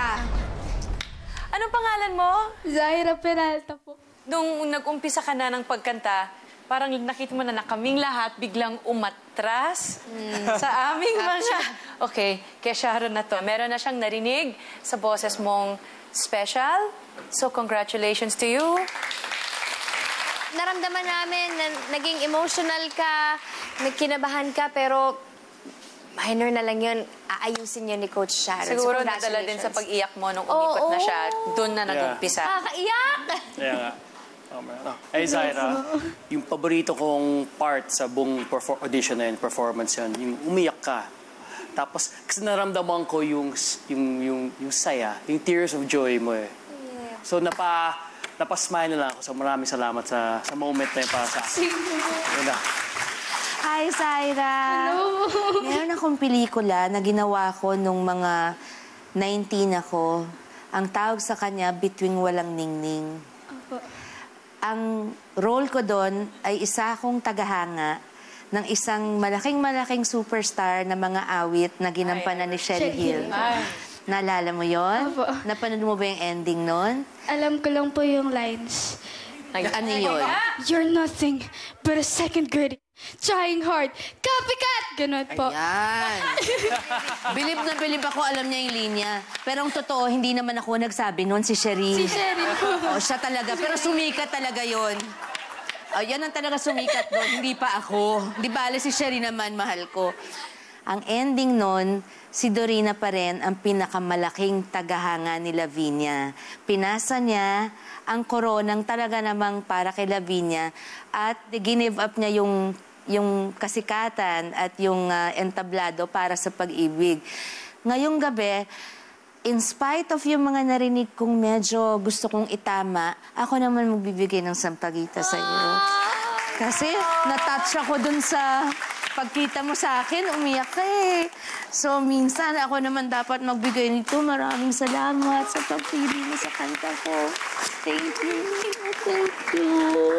ka. Anong pangalan mo? Zaira Peralta po. Nung nag-umpisa ka na ng pagkanta, parang nakita mo na kaming lahat biglang umatras sa aming mga... Okay, kay Sharon na to. Meron na siyang narinig sa boses mong special. So, congratulations to you. Naramdaman namin na naging emotional ka, nagkinabahan ka, pero minor na lang yun. Aayusin yun ni Coach Sharon. Siguro nadala din sa pag-iyak mo nung umikot na siya. Doon na nag-umpisa. Kakaiyak! Kaya nga. Ay, Zaira, yung paborito kong part sa buong audition na yun, performance yun, yung umiyak ka. Tapos, kasi naramdaman ko yung saya, yung tears of joy mo eh. Yeah. So, napasmile na lang ako. So, maraming salamat sa moment na yun para sa akin. Hi, Zaira. Hello. Meron akong pelikula na ginawa ko nung mga 19 ako. Ang tawag sa kanya, Bituing Walang Ningning. Opo. Ang role ko doon ay isa akong tagahanga ng isang malaking superstar na mga awit na ginampanan ni Sherry Hill. Naalala mo yon? Opo. Napanood mo ba yung ending nun? Alam ko lang po yung lines. Ano yun? You're nothing but a second grade. Trying hard. Copycat! Ganun po. Ayan. Bilib ako, alam niya yung linya. Pero ang totoo, hindi naman ako nagsabi noon, si Sherry. Si Sherry po. Oh, siya talaga. Pero sumikat talaga yon. Oh, yan ang talaga sumikat doon, hindi pa ako. Di bale, si Sherry naman, mahal ko. Ang ending nun, si Dorina pa rin ang pinakamalaking tagahanga ni Lavinia. Pinasa niya ang koronang talaga namang para kay Lavinia at give up niya yung kasikatan at yung entablado para sa pag-ibig. Ngayong gabi, in spite of yung mga narinig kong medyo gusto kong itama, ako naman magbibigay ng sampagita sa iyo. Kasi natouch ako dun sa pagkita mo sa akin, umiyak ka eh. So, minsan ako naman dapat magbigay nito. Maraming salamat sa pagpili mo sa kanta ko. Thank you. Thank you.